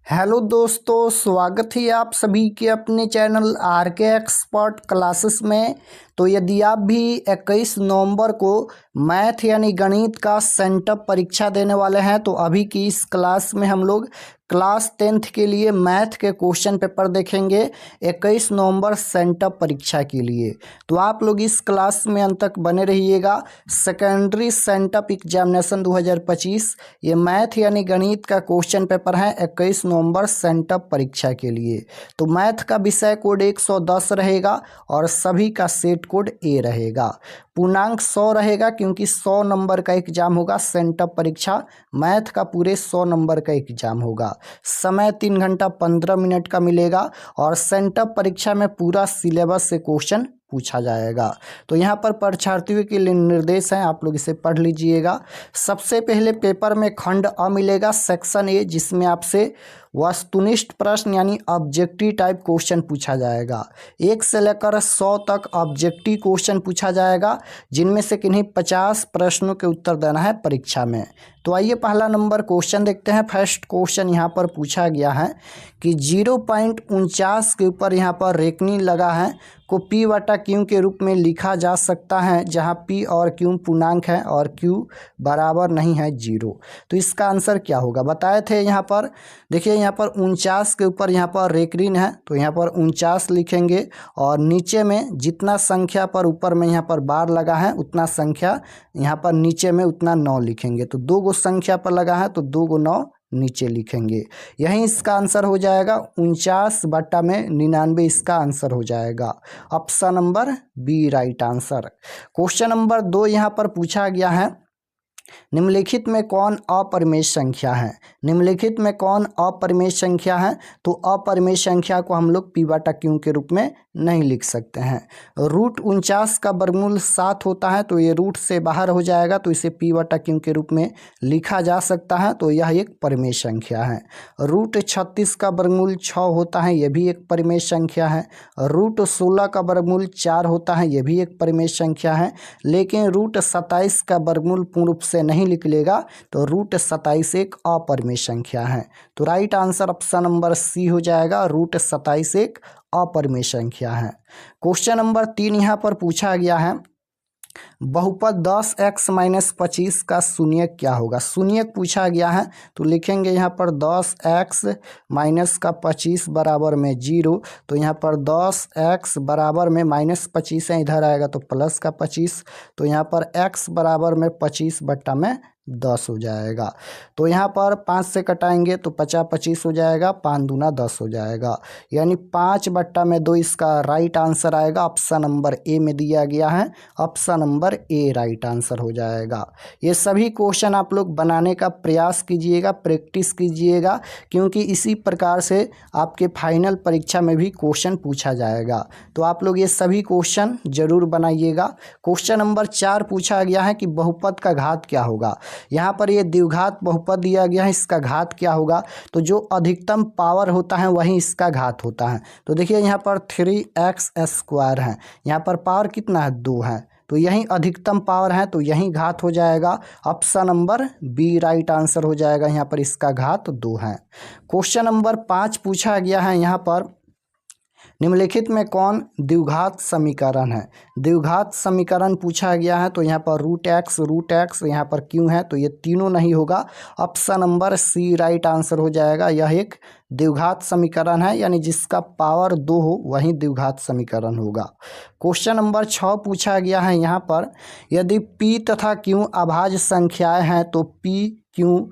Hello दोस्तों, स्वागत है आप सभी के अपने चैनल आर के एक्सपर्ट क्लासेस में। तो यदि आप भी 21 नवंबर को मैथ यानी गणित का सेंटअप परीक्षा देने वाले हैं तो अभी की इस क्लास में हम लोग क्लास 10th के लिए मैथ के क्वेश्चन पेपर देखेंगे 21 नवंबर सेंटअप परीक्षा के लिए। तो आप लोग इस क्लास में अंत तक बने रहिएगा। सेकेंडरी सेंटअप एग्जामिनेशन 2025 ये मैथ यानी गणित का क्वेश्चन पेपर है 21 नवंबर सेंटअप परीक्षा के लिए। तो मैथ का विषय कोड 110 रहेगा और सभी का सेट कोड ए रहेगा। पूर्णांक 100 रहेगा क्योंकि 100 नंबर का एग्जाम होगा। सेंटअप परीक्षा मैथ का पूरे 100 नंबर का एग्जाम होगा। समय 3 घंटा 15 मिनट का मिलेगा और सेंटअप परीक्षा में पूरा सिलेबस से क्वेश्चन पूछा जाएगा। तो यहाँ पर परीक्षार्थियों के लिए निर्देश हैं, आप लोग इसे पढ़ लीजिएगा। सबसे पहले पेपर में खंड अ मिलेगा सेक्शन ए, जिसमें आपसे वस्तुनिष्ठ प्रश्न यानी ऑब्जेक्टिव टाइप क्वेश्चन पूछा जाएगा। 1 से लेकर 100 तक ऑब्जेक्टिव क्वेश्चन पूछा जाएगा, जिनमें से किन्हीं 50 प्रश्नों के उत्तर देना है परीक्षा में। तो आइए पहला नंबर क्वेश्चन देखते हैं। फर्स्ट क्वेश्चन यहाँ पर पूछा गया है कि 0.49 के ऊपर यहाँ पर रेखनी लगा है को P बटा Q के रूप में लिखा जा सकता है, जहाँ P और Q पूर्णांक है और Q बराबर नहीं है 0। तो इसका आंसर क्या होगा बताए थे। यहाँ पर देखिए, यहाँ पर 49 के ऊपर यहाँ पर रेखनी है तो यहाँ पर 49 लिखेंगे और नीचे में जितना संख्या पर ऊपर में यहाँ पर बार लगा है उतना संख्या यहाँ पर नीचे में उतना 9 लिखेंगे। तो 2 गो संख्या पर लगा है तो 2 गो 9 नीचे लिखेंगे। यही इसका आंसर हो जाएगा 49 बट्टा में 99 इसका आंसर हो जाएगा। Option number B right answer. Question number 2 यहाँ पर पूछा गया है, निम्नलिखित में कौन अपरिमेय संख्या है। निम्नलिखित में कौन अपरिमेय संख्या है। तो अपरिमेय संख्या को हम लोग P बटा Q के रूप में नहीं लिख सकते हैं। रूट 49 का वर्गमूल 7 होता है तो ये रूट से बाहर हो जाएगा, तो इसे P बटा Q के रूप में लिखा जा सकता है। तो यह एक परिमेय संख्या है। रूट 36 का वर्गमूल 6 होता है, यह भी एक परिमेय संख्या है। रूट 16 का वर्गमूल 4 होता है, यह भी एक परिमेय संख्या है। लेकिन रूट 27 का वर्गमूल पूर्ण रूप से नहीं निकलेगा, तो रूट 27 एक अपरिमेय संख्या है। तो राइट आंसर ऑप्शन नंबर सी हो जाएगा, रूट 27 एक अपरिमेय संख्या है। क्वेश्चन नंबर 3 यहाँ पर पूछा गया है, बहुपद 10x माइनस 25 का शून्यक क्या होगा। शून्यक पूछा गया है तो लिखेंगे यहाँ पर 10x माइनस का 25 बराबर में 0। तो यहाँ पर 10x बराबर में माइनस 25 है, इधर आएगा तो प्लस का 25। तो यहाँ पर x बराबर में 25 बट्टा में 10 हो जाएगा। तो यहाँ पर 5 से कटाएंगे तो 50 25 हो जाएगा, 5 दूना 10 हो जाएगा, यानी 5 बट्टा में 2 इसका राइट आंसर आएगा। ऑप्शन नंबर ए में दिया गया है, ऑप्शन नंबर ए राइट आंसर हो जाएगा। ये सभी क्वेश्चन आप लोग बनाने का प्रयास कीजिएगा, प्रैक्टिस कीजिएगा, क्योंकि इसी प्रकार से आपके फाइनल परीक्षा में भी क्वेश्चन पूछा जाएगा। तो आप लोग ये सभी क्वेश्चन जरूर बनाइएगा। क्वेश्चन नंबर 4 पूछा गया है कि बहुपद का घात क्या होगा। यहाँ पर ये द्विघात बहुपद दिया गया है, इसका घात क्या होगा। तो जो अधिकतम पावर होता है वही इसका घात होता है। तो देखिए यहाँ पर 3x² है, यहाँ पर पावर कितना है 2 है, तो यही अधिकतम पावर है, तो यही घात हो जाएगा। Option number B right answer हो जाएगा, यहाँ पर इसका घात 2 है। क्वेश्चन नंबर 5 पूछा गया है, यहाँ पर निम्नलिखित में कौन द्विघात समीकरण है। द्विघात समीकरण पूछा गया है तो यहाँ पर रूट एक्स यहाँ पर क्यों है, तो ये तीनों नहीं होगा। ऑप्शन नंबर सी राइट आंसर हो जाएगा। यह एक द्विघात समीकरण है, यानी जिसका पावर 2 हो वही द्विघात समीकरण होगा। क्वेश्चन नंबर 6 पूछा गया है, यहाँ पर यदि P तथा Q अभाज्य संख्याएं हैं तो P Q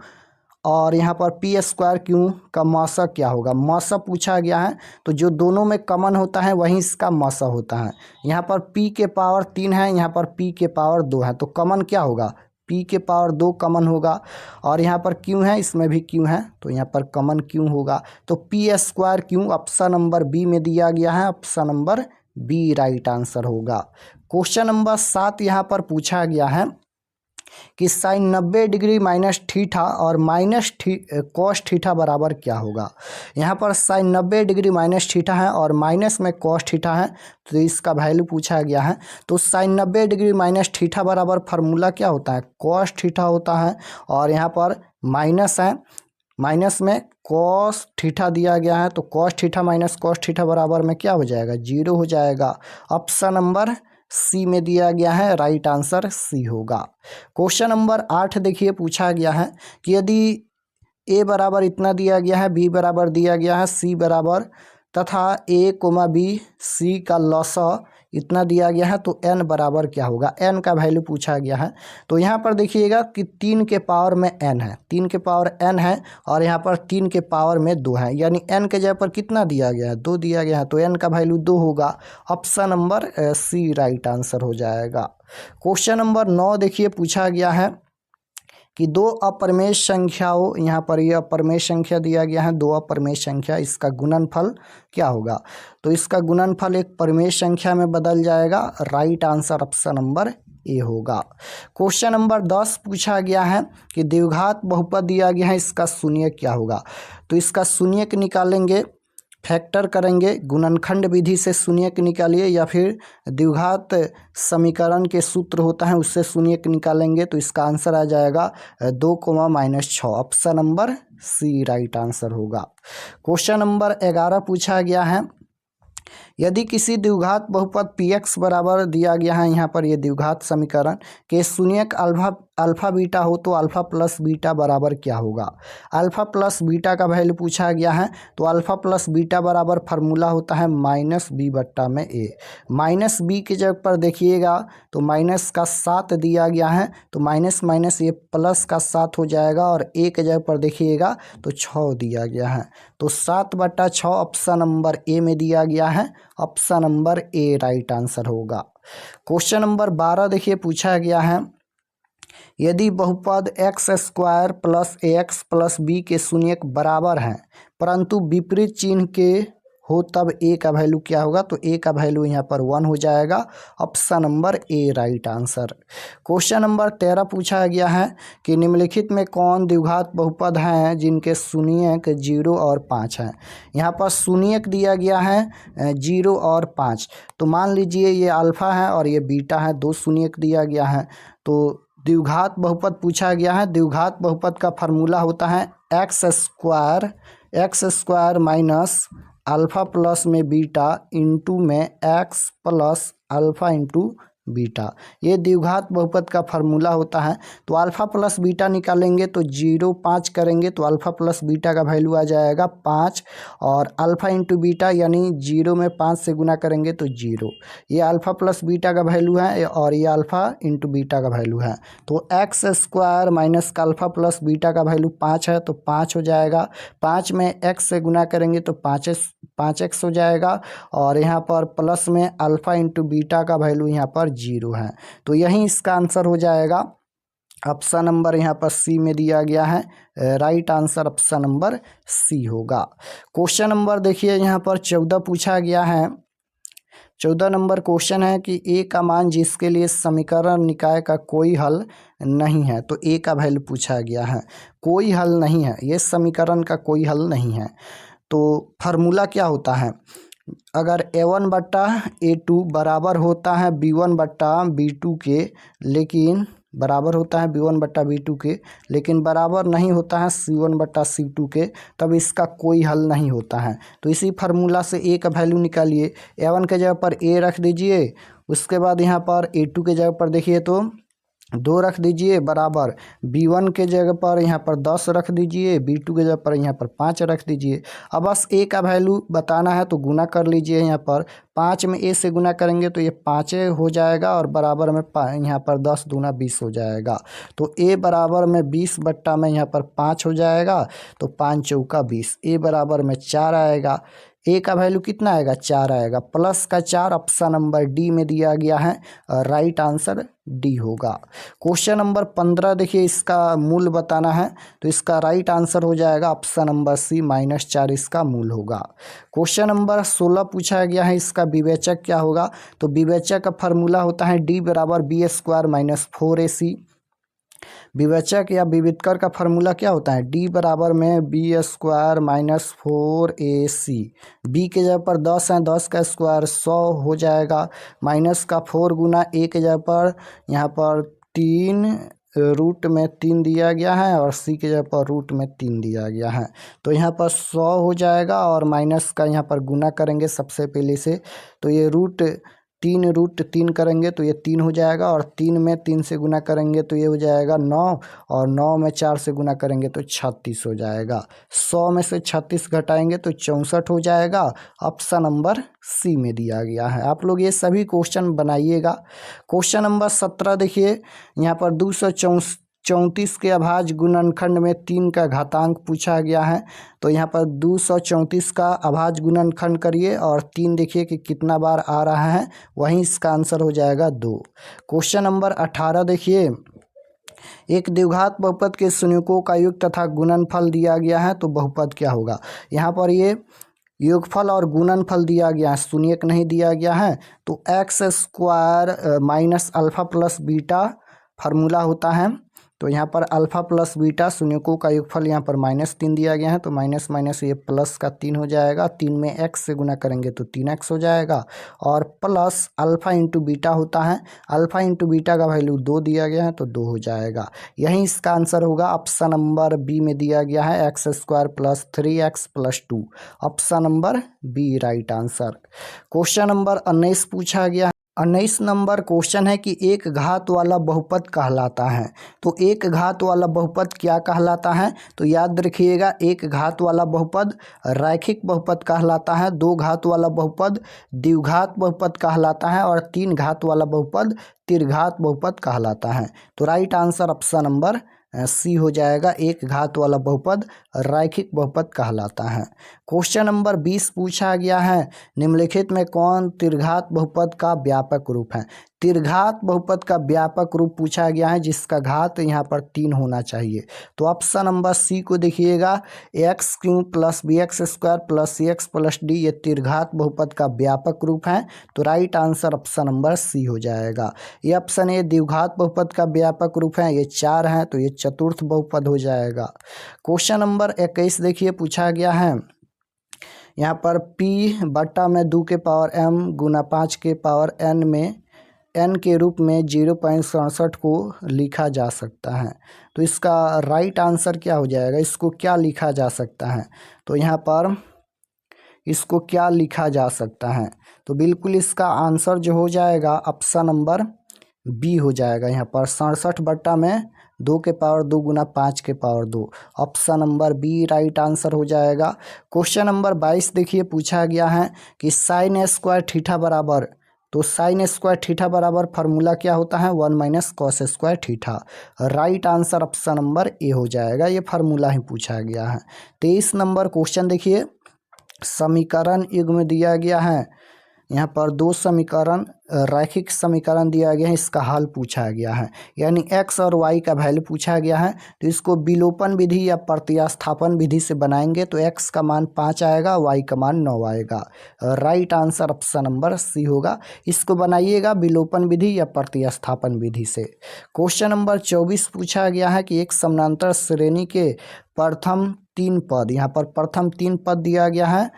और यहाँ पर p² Q का मौसा क्या होगा। मौसा पूछा गया है तो जो दोनों में कॉमन होता है वही इसका मौसा होता है। यहाँ पर p के पावर 3 है, यहाँ पर p के पावर 2 है, तो कॉमन क्या होगा, p के पावर 2 कॉमन होगा। और यहाँ पर q है, इसमें भी q है, तो यहाँ पर कॉमन q होगा। तो p² Q option number B में दिया गया है, option number B right answer होगा। क्वेश्चन नंबर 7 यहाँ पर पूछा गया है कि साइन 90 डिग्री माइनस थीटा और माइनस कॉस थीटा बराबर क्या होगा। यहाँ पर साइन 90 डिग्री माइनस थीटा है और माइनस में कॉस थीटा है, तो इसका वैल्यू पूछा गया है। तो साइन 90 डिग्री माइनस थीटा बराबर फार्मूला क्या होता है, कॉस थीटा होता है, और यहाँ पर माइनस है माइनस में कॉस थीटा दिया गया है, तो cos theta minus cos theta बराबर में क्या हो जाएगा, 0 हो जाएगा। ऑप्शन नंबर सी में दिया गया है, राइट आंसर सी होगा। क्वेश्चन नंबर 8 देखिए पूछा गया है कि यदि ए बराबर इतना दिया गया है, बी बराबर दिया गया है, सी बराबर तथा ए कोमा बी सी का लॉसा इतना दिया गया है, तो एन बराबर क्या होगा, एन का वैल्यू पूछा गया है। तो यहाँ पर देखिएगा कि 3 के पावर में एन है, 3 के पावर एन है, और यहाँ पर 3 के पावर में 2 है, यानी एन के जगह पर कितना दिया गया है, 2 दिया गया है, तो एन का वैल्यू 2 होगा। ऑप्शन नंबर सी राइट आंसर हो जाएगा। क्वेश्चन नंबर 9 देखिए पूछा गया है कि दो अपरिमेय संख्याओं, यहाँ पर ये अपरिमेय संख्या दिया गया है, दो अपरिमेय संख्या, इसका गुणनफल क्या होगा, तो इसका गुणनफल एक परिमेय संख्या में बदल जाएगा। Right answer option number A होगा। क्वेश्चन नंबर 10 पूछा गया है कि द्विघात बहुपद दिया गया है, इसका शून्यक क्या होगा, तो इसका शून्यक निकालेंगे, फैक्टर करेंगे, गुणनखंड विधि से शून्यक निकालिए, या फिर द्विघात समीकरण के सूत्र होता है उससे शून्यक निकालेंगे, तो इसका आंसर आ जाएगा 2, -6। ऑप्शन नंबर सी राइट आंसर होगा। क्वेश्चन नंबर 11 पूछा गया है, यदि किसी द्विघात बहुपद px बराबर दिया गया है, यहाँ पर ये द्विघात समीकरण के शून्यक अल्फा बीटा हो, तो अल्फा प्लस बीटा बराबर क्या होगा। अल्फा प्लस बीटा का वैल्यू पूछा गया है, तो अल्फा प्लस बीटा बराबर फार्मूला होता है -b/a। माइनस बी की जगह पर देखिएगा तो माइनस का 7 दिया गया है, तो माइनस माइनस ये प्लस का 7 हो जाएगा, और ए की जगह पर देखिएगा तो 6 दिया गया है, तो 7/6 ऑप्शन नंबर ए में दिया गया है। ऑप्शन नंबर ए राइट आंसर होगा। क्वेश्चन नंबर 12 देखिए पूछा गया है, यदि बहुपद x² plus ax plus b के शून्यक बराबर हैं परंतु विपरीत चिन्ह के हो, तब a का वैल्यू क्या होगा, तो a का वैल्यू यहाँ पर 1 हो जाएगा। ऑप्शन नंबर ए राइट आंसर। क्वेश्चन नंबर 13 पूछा गया है कि निम्नलिखित में कौन द्विघात बहुपद हैं जिनके शून्यक 0 और 5 हैं। यहाँ पर शून्यक दिया गया है 0 और 5, तो मान लीजिए ये अल्फा है और ये बीटा है, दो शून्यक दिया गया है, तो द्विघात बहुपद पूछा गया है। द्विघात बहुपद का फार्मूला होता है x² माइनस अल्फ़ा प्लस में बीटा इंटू में x plus alpha into beta, ये द्विघात बहुपद का फार्मूला होता है। तो अल्फ़ा प्लस बीटा निकालेंगे तो 0 5 करेंगे तो अल्फ़ा प्लस बीटा का वैल्यू आ जाएगा 5, और अल्फ़ा इंटू बीटा यानी 0 में 5 से गुना करेंगे तो 0, ये अल्फ़ा प्लस बीटा का वैल्यू है, और ये अल्फ़ा इंटू बीटा का वैल्यू है। तो x² माइनस का अल्फ़ा प्लस बीटा का वैल्यू 5 है, तो 5 हो जाएगा। 5 में x से गुना करेंगे तो 5x हो जाएगा, और यहाँ पर प्लस में अल्फ़ा इंटू बीटा का वैल्यू यहाँ पर 0 है, तो यही इसका आंसर हो जाएगा। ऑप्शन नंबर यहाँ पर सी में दिया गया है, right answer option number C होगा। क्वेश्चन नंबर देखिए यहाँ पर 14 पूछा गया है। 14 नंबर क्वेश्चन है कि ए का मान जिसके लिए समीकरण निकाय का कोई हल नहीं है, तो ए का वैल्यू पूछा गया है, कोई हल नहीं है, ये समीकरण का कोई हल नहीं है। तो फार्मूला क्या होता है, अगर a1/a2 बराबर होता है b1/b2 के, लेकिन बराबर होता है b1/b2 के, लेकिन बराबर नहीं होता है c1/c2 के, तब इसका कोई हल नहीं होता है। तो इसी फार्मूला से a का वैल्यू निकालिए, a1 के जगह पर a रख दीजिए, उसके बाद यहाँ पर a2 के जगह पर देखिए तो 2 रख दीजिए, बराबर b1 के जगह पर यहाँ पर 10 रख दीजिए, b2 के जगह पर यहाँ पर 5 रख दीजिए। अब बस a का वैल्यू बताना है तो गुना कर लीजिए, यहाँ पर 5 में a से गुना करेंगे तो ये 5 हो जाएगा, और बराबर में यहाँ पर 10 दूना 20 हो जाएगा। तो a बराबर में 20 बट्टा में यहाँ पर 5 हो जाएगा, तो 5 चौका 20, a बराबर में 4 आएगा। ए का वैल्यू कितना आएगा, 4 आएगा, प्लस का 4 ऑप्शन नंबर डी में दिया गया है, राइट आंसर डी होगा। क्वेश्चन नंबर 15 देखिए, इसका मूल बताना है, तो इसका राइट आंसर हो जाएगा ऑप्शन नंबर सी -4 इसका मूल होगा। क्वेश्चन नंबर 16 पूछा गया है, इसका विवेचक क्या होगा, तो विवेचक का फार्मूला होता है d बराबर b² - 4ac। विवेचक या विविधकर का फार्मूला क्या होता है, d बराबर में b² - 4ac। b के जगह पर 10 है, 10 का स्क्वायर 100 हो जाएगा, माइनस का 4 गुना a के जगह पर यहाँ पर 3 रूट में 3 दिया गया है और सी के जगह पर रूट में 3 दिया गया है। तो यहाँ पर 100 हो जाएगा और माइनस का यहाँ पर गुना करेंगे सबसे पहले से। तो ये रूट 3 करेंगे तो ये 3 हो जाएगा और 3 में 3 से गुना करेंगे तो ये हो जाएगा 9 और 9 में 4 से गुना करेंगे तो 36 हो जाएगा। 100 में से 36 घटाएंगे तो 64 हो जाएगा। ऑप्शन नंबर सी में दिया गया है। आप लोग ये सभी क्वेश्चन बनाइएगा। क्वेश्चन नंबर 17 देखिए, यहाँ पर 234 के अभाज्य गुणनखंड में 3 का घातांक पूछा गया है। तो यहाँ पर 234 का अभाज्य गुणनखंड करिए और 3 देखिए कि कितना बार आ रहा है, वहीं इसका आंसर हो जाएगा 2। क्वेश्चन नंबर 18 देखिए, एक द्विघात बहुपद के शून्यकों का योग तथा गुणनफल दिया गया है तो बहुपद क्या होगा। यहाँ पर ये योगफल और गुणनफल दिया गया है, शून्यक नहीं दिया गया है। तो x square minus alpha plus beta formula होता है। तो यहाँ पर अल्फा प्लस बीटा शून्यकों का योगफल यहाँ पर -3 दिया गया है। तो माइनस माइनस ये प्लस का 3 हो जाएगा। 3 में x से गुना करेंगे तो 3x हो जाएगा और प्लस अल्फा इंटू बीटा होता है। अल्फा इंटू बीटा का वैल्यू 2 दिया गया है तो 2 हो जाएगा। यही इसका आंसर होगा। ऑप्शन नंबर बी में दिया गया है x square plus 3x plus 2। Option number B right answer. Question number 19 पूछा गया। 19 नंबर क्वेश्चन है कि एक घात वाला बहुपद कहलाता है। तो एक घात वाला बहुपद क्या कहलाता है, तो याद रखिएगा, एक घात वाला बहुपद रैखिक बहुपद कहलाता है, 2 घात वाला बहुपद द्विघात बहुपद कहलाता है और 3 घात वाला बहुपद त्रिघात बहुपद कहलाता है। तो राइट आंसर ऑप्शन नंबर सी हो जाएगा। एक घात वाला बहुपद रैखिक बहुपद कहलाता है। क्वेश्चन नंबर 20 पूछा गया है, निम्नलिखित में कौन त्रिघात बहुपद का व्यापक रूप है। त्रिघात बहुपद का व्यापक रूप पूछा गया है जिसका घात यहाँ पर 3 होना चाहिए। तो ऑप्शन नंबर सी को देखिएगा, x³ plus bx square plus cx plus d ये त्रिघात बहुपद का व्यापक रूप है। तो राइट आंसर ऑप्शन नंबर सी हो जाएगा। ये ऑप्शन ए द्विघात बहुपद का व्यापक रूप है, ये 4 है तो ये चतुर्थ बहुपद हो जाएगा। क्वेश्चन नंबर 21 देखिए, पूछा गया है यहाँ पर p बट्टा में 2 के पावर m गुना 5 के पावर n में n के रूप में 0.67 को लिखा जा सकता है। तो इसका राइट आंसर क्या हो जाएगा, इसको क्या लिखा जा सकता है। तो यहाँ पर इसको क्या लिखा जा सकता है, तो बिल्कुल इसका आंसर जो हो जाएगा ऑप्शन नंबर बी हो जाएगा। यहाँ पर 67 बट्टा में 2 के पावर 2 गुना 5 के power 2। Option number B right answer हो जाएगा। क्वेश्चन नंबर 22 देखिए, पूछा गया है कि साइन स्क्वायर थीटा बराबर, तो साइन स्क्वायर थीटा बराबर फार्मूला क्या होता है, 1 minus cos square theta. Right answer option number ए हो जाएगा। ये फार्मूला ही पूछा गया है। 23 नंबर क्वेश्चन देखिए, समीकरण युग्म दिया गया है। यहाँ पर 2 समीकरण रैखिक समीकरण दिया गया है, इसका हल पूछा गया है, यानी x और y का वैल्यू पूछा गया है। तो इसको विलोपन विधि या प्रतिस्थापन विधि से बनाएंगे तो x का मान 5 आएगा, y का मान 9 आएगा। Right answer option number C होगा। इसको बनाइएगा विलोपन विधि या प्रतिस्थापन विधि से। क्वेश्चन नंबर 24 पूछा गया है कि एक समानांतर श्रेणी के प्रथम 3 पद, यहाँ पर प्रथम 3 पद दिया गया है,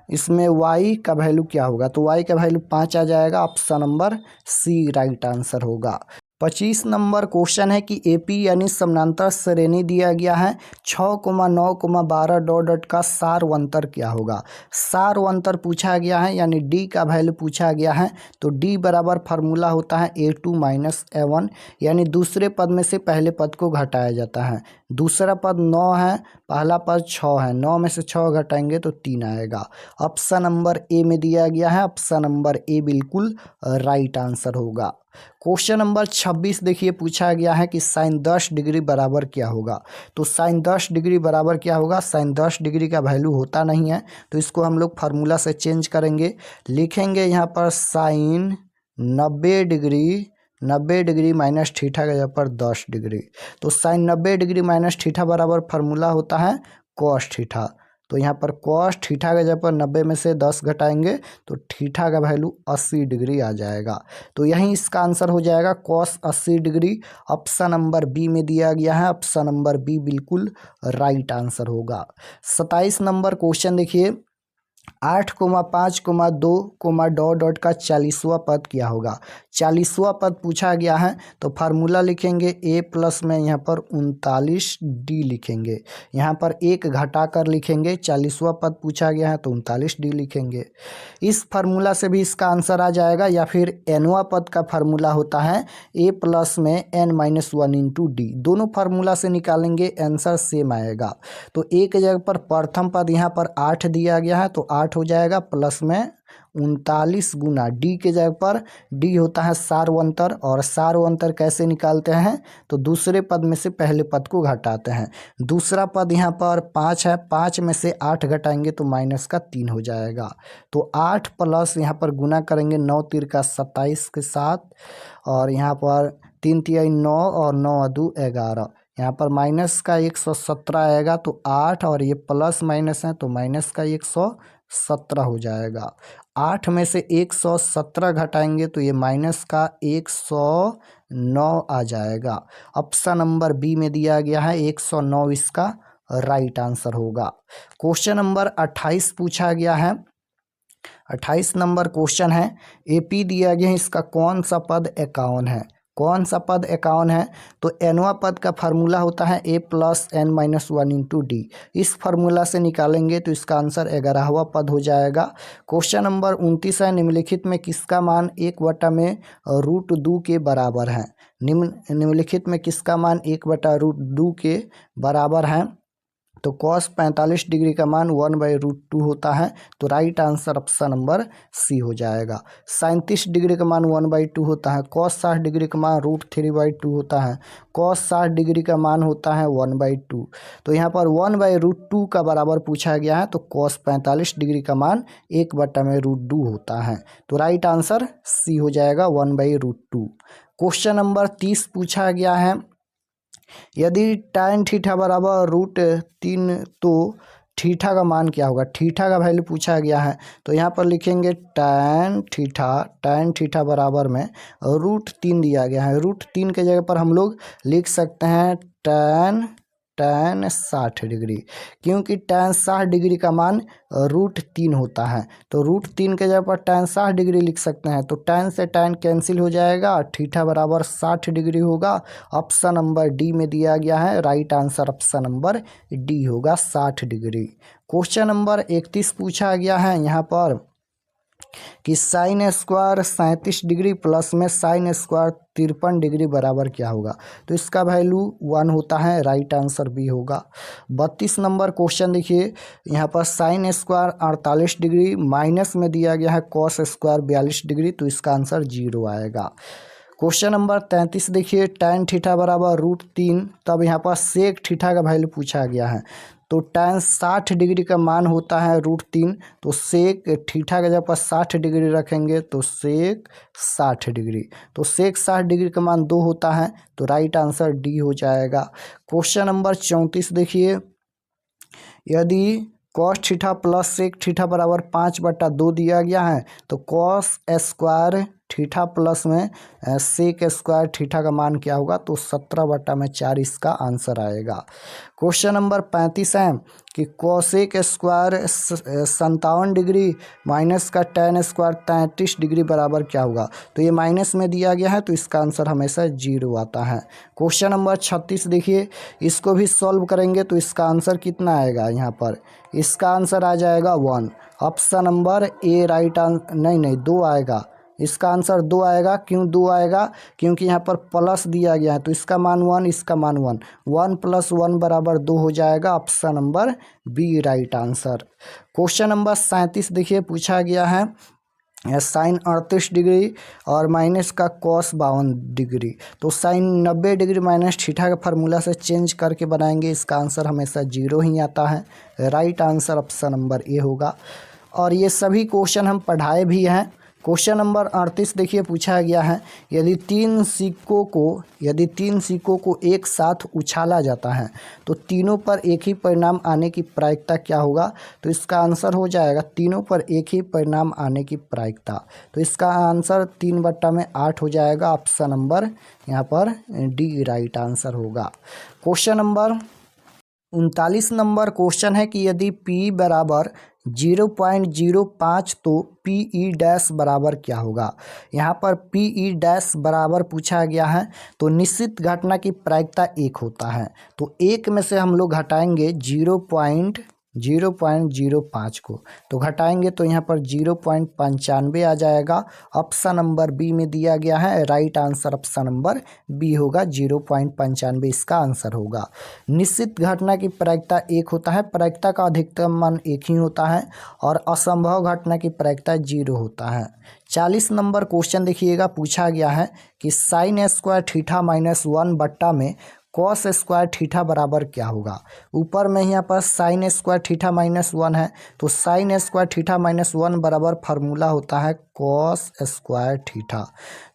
इसमें y का वैल्यू क्या होगा, तो y का वैल्यू 5 आ जाएगा। ऑप्शन नंबर सी राइट आंसर होगा। 25 नंबर क्वेश्चन है कि एपी यानी समानांतर श्रेणी दिया गया है, 6,9,12 डॉट डॉट का सारवंतर क्या होगा। सारवंतर पूछा गया है यानी डी का वैल्यू पूछा गया है। तो डी बराबर फार्मूला होता है a2 माइनस a1, यानी दूसरे पद में से पहले पद को घटाया जाता है। दूसरा पद 9 है, पहला पद 6 है, 9 में से 6 घटाएंगे तो 3 आएगा। ऑप्शन नंबर ए में दिया गया है। ऑप्शन नंबर ए बिल्कुल राइट आंसर होगा। क्वेश्चन नंबर 26 देखिए, पूछा गया है कि साइन 10 डिग्री बराबर क्या होगा। तो साइन 10 डिग्री बराबर क्या होगा, साइन 10 डिग्री का वैल्यू होता नहीं है, तो इसको हम लोग फार्मूला से चेंज करेंगे। लिखेंगे यहाँ पर साइन 90 डिग्री माइनस थीटा के जगह पर 10 डिग्री। तो साइन 90 डिग्री माइनस थीटा बराबर फार्मूला होता है कॉस थीटा। तो यहाँ पर कॉस थीटा के जगह पर 90 में से 10 घटाएंगे तो थीटा का वैल्यू 80 डिग्री आ जाएगा। तो यही इसका आंसर हो जाएगा cos 80 degree. Option number B में दिया गया है। ऑप्शन नंबर बी बिल्कुल राइट आंसर होगा। 27 नंबर क्वेश्चन देखिए, 8,5,2, डॉट का 40वां पद क्या होगा। 40वां पद पूछा गया है तो फार्मूला लिखेंगे a प्लस में यहाँ पर 39d लिखेंगे। यहाँ पर एक घटा कर लिखेंगे। 40वां पद पूछा गया है तो 39d लिखेंगे। इस फार्मूला से भी इसका आंसर आ जाएगा, या फिर nवां पद का फार्मूला होता है a प्लस में n-1 इंटू डी। दोनों फार्मूला से निकालेंगे, आंसर सेम आएगा। तो a के जगह पर प्रथम पद यहाँ पर 8 दिया गया है तो 8 हो जाएगा, प्लस में 39 गुना डी के जगह पर डी होता है सार्वंतर, और सार्वंतर कैसे निकालते हैं तो दूसरे पद में से पहले पद को घटाते हैं। दूसरा पद यहाँ पर 5 है, 5 में से 8 घटाएंगे तो माइनस का 3 हो जाएगा। तो 8 प्लस यहाँ पर गुना करेंगे 9 तीर का 27 के साथ, और यहाँ पर 3 तिहाई 9 और 9 दू 11। यहाँ पर माइनस का 117 आएगा तो 8, और ये प्लस माइनस है तो माइनस का 117 हो जाएगा। 8 में से 117 घटाएंगे तो ये माइनस का 109 आ जाएगा। ऑप्शन नंबर बी में दिया गया है 109 इसका राइट आंसर होगा। क्वेश्चन नंबर 28 पूछा गया है। 28 नंबर क्वेश्चन है, एपी दिया गया है, इसका कौन सा पद 51 है। कौन सा पद 51 है तो nवां पद का फार्मूला होता है a plus n-1 into D. इस फार्मूला से निकालेंगे तो इसका आंसर 11वां पद हो जाएगा। क्वेश्चन नंबर 29 है, निम्नलिखित में किसका मान 1/√2 के बराबर है। निम्नलिखित में किसका मान 1/√2 के बराबर है तो cos 45 डिग्री का मान 1/√2 होता है, तो राइट आंसर ऑप्शन नंबर सी हो जाएगा। 37 डिग्री का मान 1/2 होता है, cos 60 डिग्री का मान √3/2 होता है, cos 60 डिग्री का मान होता है 1/2। तो यहाँ पर 1/√2 का बराबर पूछा गया है तो cos 45 डिग्री का मान 1/√2 होता है, तो राइट आंसर सी हो जाएगा 1/√2। क्वेश्चन नंबर 30 पूछा गया है, यदि tan थीटा बराबर √3 तो थीटा का मान क्या होगा। थीटा का वैल्यू पूछा गया है तो यहाँ पर लिखेंगे tan थीटा बराबर में √3 दिया गया है। √3 के जगह पर हम लोग लिख सकते हैं tan 60 डिग्री, क्योंकि tan 60 डिग्री का मान √3 होता है, तो √3 के जगह पर tan 60 डिग्री लिख सकते हैं। तो tan से tan कैंसिल हो जाएगा, थीटा बराबर 60 डिग्री होगा। ऑप्शन नंबर डी में दिया गया है, right answer option number D होगा 60 डिग्री। क्वेश्चन नंबर 31 पूछा गया है यहाँ पर कि साइन स्क्वायर 37 डिग्री प्लस में साइन स्क्वायर 53 डिग्री बराबर क्या होगा। तो इसका वैल्यू 1 होता है, राइट आंसर बी होगा। 32 नंबर क्वेश्चन देखिए, यहाँ पर साइन स्क्वायर 48 डिग्री माइनस में दिया गया है कॉस स्क्वायर 42 डिग्री, तो इसका आंसर 0 आएगा। क्वेश्चन नंबर 33 देखिए, tan थीटा बराबर √3, तब यहाँ पर सेक थीटा का वैल्यू पूछा गया है। तो tan 60 डिग्री का मान होता है √3, तो सेक थीटा के जगह पर 60 डिग्री रखेंगे तो सेक 60 डिग्री, तो सेक 60 डिग्री का मान 2 होता है, तो राइट आंसर डी हो जाएगा। क्वेश्चन नंबर 34 देखिए, यदि cos theta plus sec theta बराबर 5/2 दिया गया है तो कॉस स्क्वायर थीटा प्लस में सेक स्क्वायर थीटा का मान क्या होगा, तो 17/4 इसका आंसर आएगा। क्वेश्चन नंबर 35 है कि कोसेक स्क्वायर 57 डिग्री माइनस का tan स्क्वायर 33 डिग्री बराबर क्या होगा। तो ये माइनस में दिया गया है तो इसका आंसर हमेशा 0 आता है। क्वेश्चन नंबर 36 देखिए, इसको भी सॉल्व करेंगे तो इसका आंसर कितना आएगा। यहाँ पर इसका आंसर आ जाएगा 1। ऑप्शन नंबर ए राइट आंसर, नहीं 2 आएगा, इसका आंसर 2 आएगा। क्यों 2 आएगा, क्योंकि यहाँ पर प्लस दिया गया है तो इसका मान 1, इसका मान 1, 1 + 1 बराबर 2 हो जाएगा। Option number B right answer. Question number 37 देखिए, पूछा गया है साइन 38 डिग्री और माइनस का कॉस 52 डिग्री, तो साइन 90 डिग्री माइनस थीटा का फार्मूला से चेंज करके बनाएंगे, इसका आंसर हमेशा 0 ही आता है। Right answer option number A होगा। और ये सभी क्वेश्चन हम पढ़ाए भी हैं। क्वेश्चन नंबर 38 देखिए, पूछा गया है यदि तीन सिक्कों को एक साथ उछाला जाता है तो तीनों पर एक ही परिणाम आने की प्रायिकता क्या होगा। तो इसका आंसर हो जाएगा तीनों पर एक ही परिणाम आने की प्रायिकता, तो इसका आंसर 3/8 हो जाएगा। ऑप्शन नंबर यहाँ पर डी राइट आंसर होगा। क्वेश्चन नंबर 39 नंबर क्वेश्चन है कि यदि P बराबर 0.05 तो पी ई डैश बराबर क्या होगा। यहाँ पर पी ई डैश बराबर पूछा गया है तो निश्चित घटना की प्रायिकता 1 होता है, तो 1 में से हम लोग घटाएंगे 0.05 को, तो घटाएंगे तो यहाँ पर 0.95 आ जाएगा। ऑप्शन नंबर बी में दिया गया है, right answer option number B होगा, 0.95 इसका आंसर होगा। निश्चित घटना की प्रायिकता 1 होता है, प्रायिकता का अधिकतम मान 1 ही होता है और असंभव घटना की प्रायिकता 0 होता है। 40 नंबर क्वेश्चन देखिएगा, पूछा गया है कि साइन स्क्वायर थीटा माइनस 1 बट्टा में कॉस स्क्वायर थीटा बराबर क्या होगा। ऊपर में यहाँ पर साइन स्क्वायर थीटा माइनस 1 है, तो साइन स्क्वायर थीटा माइनस 1 बराबर फार्मूला होता है कॉस स्क्वायर थीटा।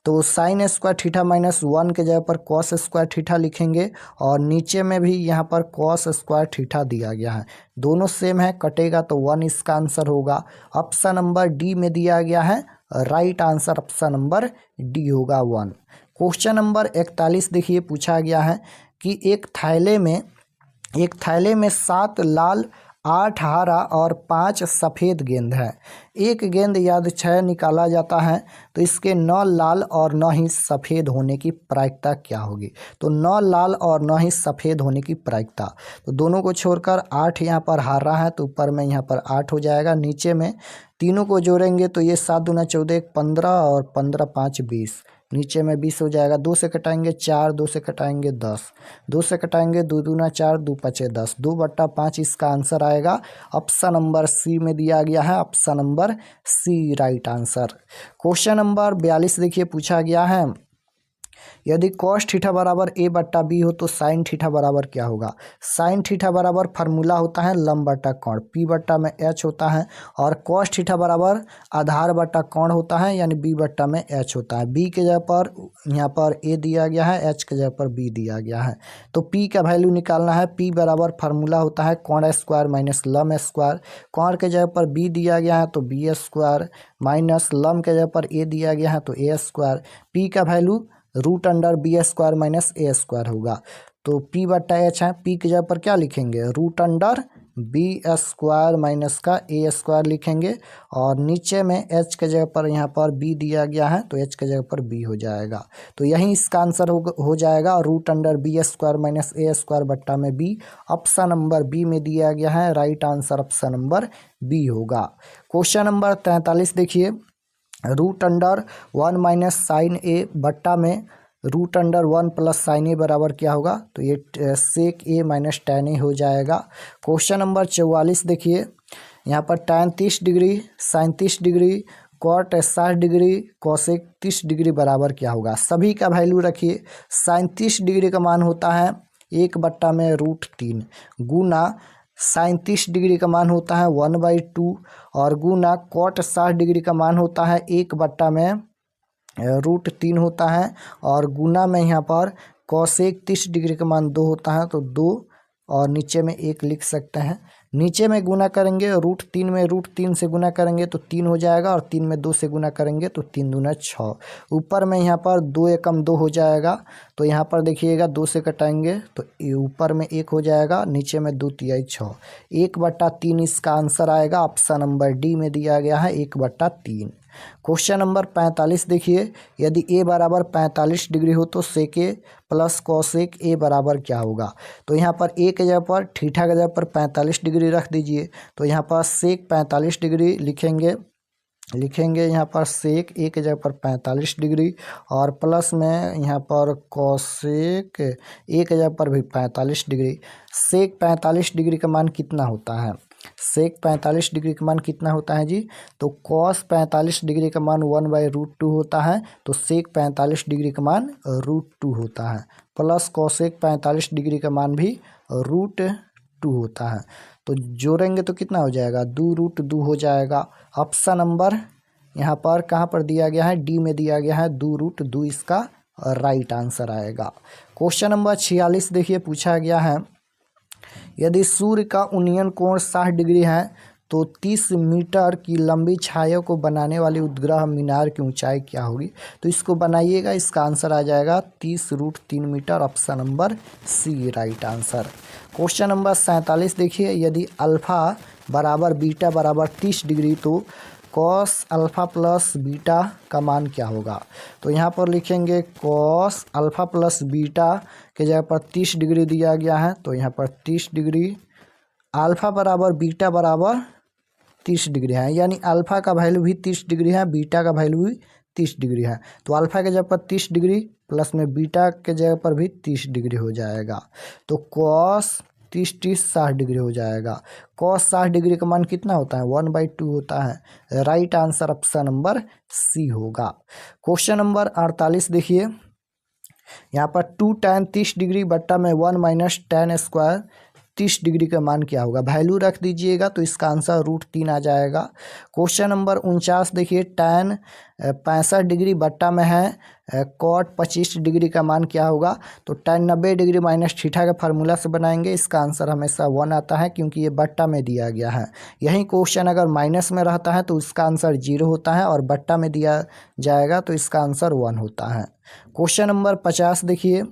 तो साइन स्क्वायर थीटा माइनस 1 के जगह पर कॉस स्क्वायर थीटा लिखेंगे और नीचे में भी यहाँ पर कॉस स्क्वायर थीटा दिया गया है, दोनों सेम है, कटेगा तो 1 इसका आंसर होगा। ऑप्शन नंबर डी में दिया गया है, right answer option number D होगा 1। क्वेश्चन नंबर 41 देखिए, पूछा गया है कि एक थैले में 7 लाल, 8 हरा और 5 सफ़ेद गेंद है। एक गेंद यादृच्छिक निकाला जाता है तो इसके 9 लाल और 9 ही सफ़ेद होने की प्रायिकता क्या होगी। तो 9 लाल और 9 ही सफ़ेद होने की प्रायिकता, तो दोनों को छोड़कर 8 यहाँ पर हरा है तो ऊपर में यहाँ पर 8 हो जाएगा, नीचे में तीनों को जोड़ेंगे तो ये 7 दूना 14 15 और 15 5 20, नीचे में 20 हो जाएगा। 2 से कटाएंगे 4, 2 से कटाएंगे 10, 2 से कटाएंगे 2 दूना 4, 2 पचे 10, 2/5 इसका आंसर आएगा। ऑप्शन नंबर सी में दिया गया है, ऑप्शन नंबर सी राइट आंसर। क्वेश्चन नंबर 42 देखिए, पूछा गया है यदि कॉस थीटा बराबर ए बट्टा बी हो तो साइन थीटा बराबर क्या होगा। साइन थीटा बराबर फार्मूला होता है लंब बटा कोण, पी बट्टा में एच होता है, और कॉस थीटा बराबर आधार बटा कोण होता है, यानी बी बट्टा में एच होता है। बी के जगह पर यहाँ पर ए दिया गया है, एच के जगह पर बी दिया गया है, तो पी का वैल्यू निकालना है। पी बराबर फार्मूला होता है कोण स्क्वायर माइनस लंब स्क्वायर, कोण के जगह पर बी दिया गया है तो बी स्क्वायर, माइनस लंब के जगह पर ए दिया गया है तो ए स्क्वायर, पी का value root under B square minus A square होगा। तो पी बट्टा एच है, पी की जगह पर क्या लिखेंगे, root under B square minus का ए स्क्वायर लिखेंगे, और नीचे में एच के जगह पर यहाँ पर बी दिया गया है तो एच के जगह पर बी हो जाएगा। तो यही इसका आंसर हो जाएगा, root under B square minus A square बट्टा में बी। ऑप्शन नंबर बी में दिया गया है, right answer option number B होगा। क्वेश्चन नंबर 43 देखिए, root under 1 minus sine A बट्टा में root under 1 plus sine A बराबर क्या होगा। तो ये सेक ए माइनस टैन ए हो जाएगा। क्वेश्चन नंबर 44 देखिए, यहाँ पर tan 30 degree, sine 30 degree, cot 60 degree, cosec 30 degree बराबर क्या होगा। सभी का वैल्यू रखिए। साइन 30 डिग्री का मान होता है 1 बट्टा में √3 गुना साइन 30 डिग्री का मान होता है 1/2 और गुना कॉट 60 डिग्री का मान होता है 1 बट्टा में √3 होता है, और गुना में यहाँ पर कॉसेक 30 डिग्री का मान 2 होता है तो 2 और नीचे में 1 लिख सकते हैं। नीचे में गुना करेंगे √3 में √3 से गुना करेंगे तो 3 हो जाएगा, और 3 में 2 से गुना करेंगे तो 3 दूना 6। ऊपर में यहाँ पर 2 एकम 2 हो जाएगा, तो यहाँ पर देखिएगा 2 से कटाएंगे तो ऊपर में 1 हो जाएगा, नीचे में 2 तिहाई 6, 1/3 इसका आंसर आएगा। ऑप्शन नंबर डी में दिया गया है 1/3। क्वेश्चन नंबर 45 देखिए, यदि ए बराबर 45 डिग्री हो तो सेक ए प्लस कॉसेक ए बराबर क्या होगा। तो यहाँ पर ए के जगह पर थीटा के जगह पर 45 डिग्री रख दीजिए, तो यहाँ पर सेक 45 डिग्री लिखेंगे यहाँ पर सेक ए के जगह पर 45 डिग्री, और प्लस में यहाँ पर कॉसेक ए के जगह पर भी 45 डिग्री। सेक 45 डिग्री का मान कितना होता है, सेक 45 डिग्री का मान कितना होता है जी। तो कॉस 45 डिग्री का मान 1/√2 होता है, तो सेक 45 डिग्री का मान √2 होता है, प्लस कॉसेक 45 डिग्री का मान भी √2 होता है। तो जोड़ेंगे तो कितना हो जाएगा, 2√2 हो जाएगा। ऑप्शन नंबर यहाँ पर कहाँ पर दिया गया है, डी में दिया गया है, 2√2 इसका राइट आंसर आएगा। क्वेश्चन नंबर 46 देखिए, पूछा गया है यदि सूर्य का उन्नयन कोण 60 डिग्री है तो 30 मीटर की लंबी छाया को बनाने वाली उपग्रह मीनार की ऊंचाई क्या होगी। तो इसको बनाइएगा, इसका आंसर आ जाएगा 30√3 मीटर। ऑप्शन नंबर सी राइट आंसर। क्वेश्चन नंबर 47 देखिए, यदि अल्फा बराबर बीटा बराबर 30 डिग्री, तो कॉस अल्फ़ा प्लस बीटा का मान क्या होगा। तो यहाँ पर लिखेंगे कॉस अल्फ़ा प्लस बीटा के जगह पर 30 डिग्री दिया गया है, तो यहाँ पर 30 डिग्री, अल्फ़ा बराबर बीटा बराबर 30 डिग्री है, यानी अल्फ़ा का वैल्यू भी 30 डिग्री है, बीटा का वैल्यू भी 30 डिग्री है। तो अल्फ़ा के जगह पर 30 डिग्री प्लस में बीटा के जगह पर भी 30 डिग्री हो जाएगा, तो कॉस 30 60 डिग्री हो जाएगा। कॉस 60 डिग्री का मान कितना होता है, 1/2 होता है। Right answer option number C होगा। क्वेश्चन नंबर 48 देखिए, यहाँ पर 2 tan 30 डिग्री बट्टा में 1 - tan स्क्वायर 30 डिग्री का मान क्या होगा। वैल्यू रख दीजिएगा तो इसका आंसर √3 आ जाएगा। क्वेश्चन नंबर 49 देखिए, tan 65 डिग्री बट्टा में है cot 25 डिग्री का मान क्या होगा। तो tan 90 डिग्री माइनस थीटा के फार्मूला से बनाएंगे, इसका आंसर हमेशा 1 आता है क्योंकि ये बट्टा में दिया गया है। यही क्वेश्चन अगर माइनस में रहता है तो उसका आंसर 0 होता है, और बट्टा में दिया जाएगा तो इसका आंसर 1 होता है। क्वेश्चन नंबर 50 देखिए,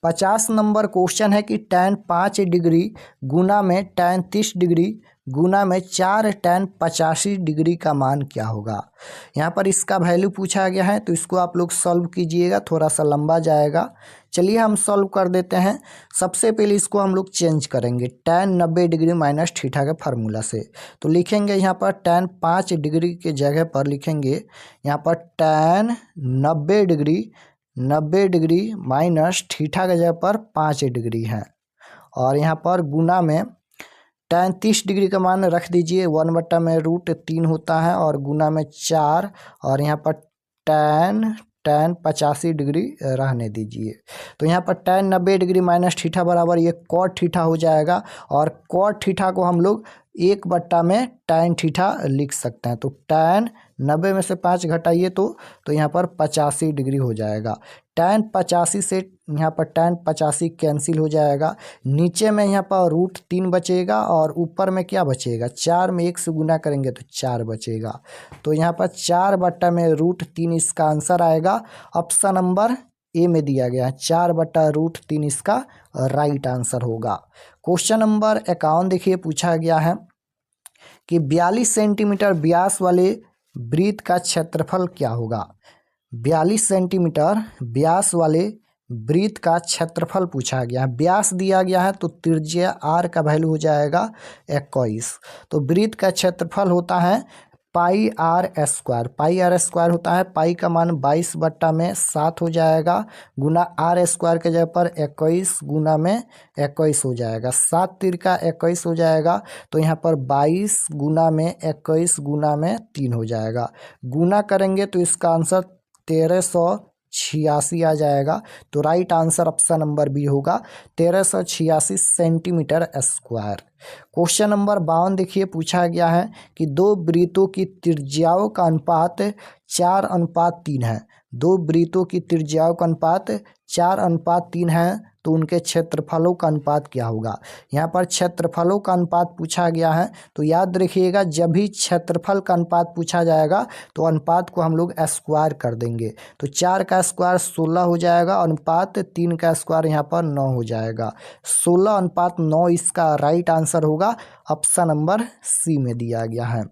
50 नंबर क्वेश्चन है कि tan 5 डिग्री गुना में tan 30 डिग्री गुना में 4 tan 85 डिग्री का मान क्या होगा। यहाँ पर इसका वैल्यू पूछा गया है, तो इसको आप लोग सॉल्व कीजिएगा, थोड़ा सा लंबा जाएगा। चलिए हम सॉल्व कर देते हैं। सबसे पहले इसको हम लोग चेंज करेंगे tan 90 डिग्री माइनस थीटा के फार्मूला से। तो लिखेंगे यहाँ पर tan 5 डिग्री के जगह पर लिखेंगे यहाँ पर tan 90 डिग्री माइनस थीटा के जगह पर 5 डिग्री है, और यहाँ पर गुना में tan 30 डिग्री का मान रख दीजिए, 1/√3 होता है, और गुना में 4, और यहाँ पर tan 85 डिग्री रहने दीजिए। तो यहाँ पर tan 90 डिग्री माइनस थीटा बराबर ये cot थीटा हो जाएगा, और cot थीटा को हम लोग 1 में tan थीटा लिख सकते हैं। तो tan 90 में से 5 घटाइए तो यहाँ पर 85 डिग्री हो जाएगा। tan 85 से यहाँ पर tan 85 कैंसिल हो जाएगा, नीचे में यहाँ पर √3 बचेगा, और ऊपर में क्या बचेगा, 4 में 1 से गुना करेंगे तो 4 बचेगा। तो यहाँ पर 4/√3 इसका आंसर आएगा। ऑप्शन नंबर ए में दिया गया है 4/√3 इसका राइट आंसर होगा। क्वेश्चन नंबर 51 देखिए, पूछा गया है कि 42 सेंटीमीटर व्यास वाले वृत्त का क्षेत्रफल क्या होगा। 42 सेंटीमीटर व्यास वाले वृत्त का क्षेत्रफल पूछा गया है। व्यास दिया गया है तो त्रिज्या r का वैल्यू हो जाएगा 21। तो वृत्त का क्षेत्रफल होता है πr²। πr² होता है, पाई का मान 22/7 हो जाएगा, गुना r² के जगह पर 21 गुना में 21 हो जाएगा। 7 तिरका 21 हो जाएगा, तो यहाँ पर 22 गुना में 21 गुना में 3 हो जाएगा। गुना करेंगे तो इसका आंसर 1386 आ जाएगा। तो right answer option number B होगा, 1386 सेंटीमीटर स्क्वायर। क्वेश्चन नंबर 52 देखिए, पूछा गया है कि दो वृत्तों की त्रिज्याओं का अनुपात 4:3 है। दो वृत्तों की त्रिज्याओं का अनुपात 4:3 है, तो उनके क्षेत्रफलों का अनुपात क्या होगा। यहाँ पर क्षेत्रफलों का अनुपात पूछा गया है, तो याद रखिएगा जब भी क्षेत्रफल का अनुपात पूछा जाएगा तो अनुपात को हम लोग स्क्वायर कर देंगे। तो 4 का स्क्वायर 16 हो जाएगा, अनुपात 3 का स्क्वायर यहाँ पर 9 हो जाएगा। 16:9 इसका राइट आंसर होगा, ऑप्शन नंबर सी में दिया गया है।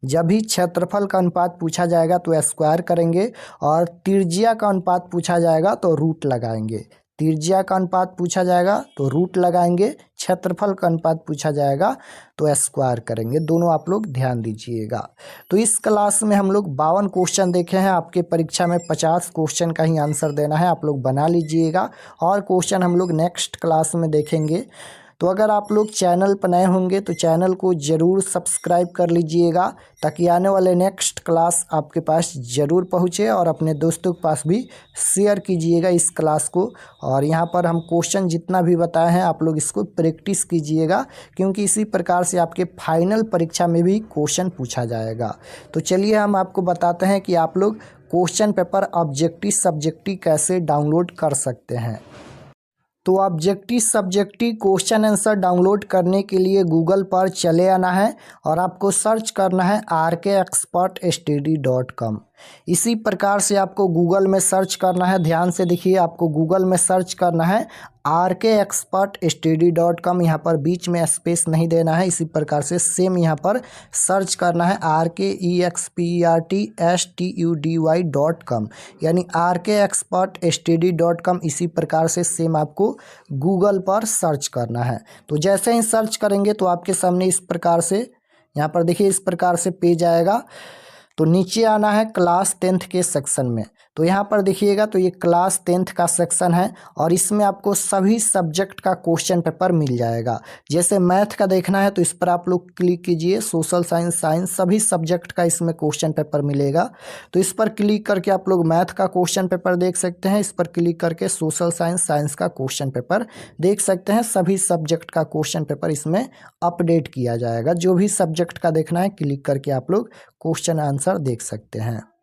जब भी क्षेत्रफल का अनुपात पूछा जाएगा तो स्क्वायर करेंगे, और त्रिज्या का अनुपात पूछा जाएगा तो रूट लगाएंगे। त्रिज्या का अनुपात पूछा जाएगा तो रूट लगाएंगे, क्षेत्रफल का अनुपात पूछा जाएगा तो स्क्वायर करेंगे। दोनों आप लोग ध्यान दीजिएगा। तो इस क्लास में हम लोग 52 क्वेश्चन देखे हैं। आपके परीक्षा में 50 क्वेश्चन का ही आंसर देना है, आप लोग बना लीजिएगा, और क्वेश्चन हम लोग नेक्स्ट क्लास में देखेंगे। तो अगर आप लोग चैनल पर नए होंगे तो चैनल को ज़रूर सब्सक्राइब कर लीजिएगा, ताकि आने वाले नेक्स्ट क्लास आपके पास ज़रूर पहुँचे, और अपने दोस्तों के पास भी शेयर कीजिएगा इस क्लास को। और यहाँ पर हम क्वेश्चन जितना भी बताए हैं आप लोग इसको प्रैक्टिस कीजिएगा, क्योंकि इसी प्रकार से आपके फाइनल परीक्षा में भी क्वेश्चन पूछा जाएगा। तो चलिए हम आपको बताते हैं कि आप लोग क्वेश्चन पेपर ऑब्जेक्टिव सब्जेक्टिव कैसे डाउनलोड कर सकते हैं। तो objective subjective question answer download करने के लिए गूगल पर चले आना है, और आपको सर्च करना है RKExpertstudy.com। इसी प्रकार से आपको गूगल में सर्च करना है। ध्यान से देखिए, आपको गूगल में सर्च करना है RKExpertStudy.com। यहाँ पर बीच में स्पेस नहीं देना है। इसी प्रकार से सेम यहाँ पर सर्च करना है RKExpertStudy.com, यानी RKExpertStudy.com। इसी प्रकार से सेम आपको गूगल पर सर्च करना है। तो जैसे ही सर्च करेंगे तो आपके सामने इस प्रकार से यहाँ पर देखिए इस प्रकार से पेज आएगा। तो नीचे आना है क्लास 10th के सेक्शन में। तो यहाँ पर देखिएगा तो ये क्लास 10th का सेक्शन है और इसमें आपको सभी सब्जेक्ट का क्वेश्चन पेपर मिल जाएगा। जैसे मैथ का देखना है तो इस पर आप लोग क्लिक कीजिए, सोशल साइंस, साइंस, सभी सब्जेक्ट का इसमें क्वेश्चन पेपर मिलेगा। तो इस पर क्लिक करके आप लोग मैथ का क्वेश्चन पेपर देख सकते हैं। इस पर क्लिक करके सोशल साइंस, साइंस का क्वेश्चन पेपर देख सकते हैं। सभी सब्जेक्ट का क्वेश्चन पेपर इसमें अपडेट किया जाएगा। जो भी सब्जेक्ट का देखना है क्लिक करके आप लोग क्वेश्चन आंसर देख सकते हैं।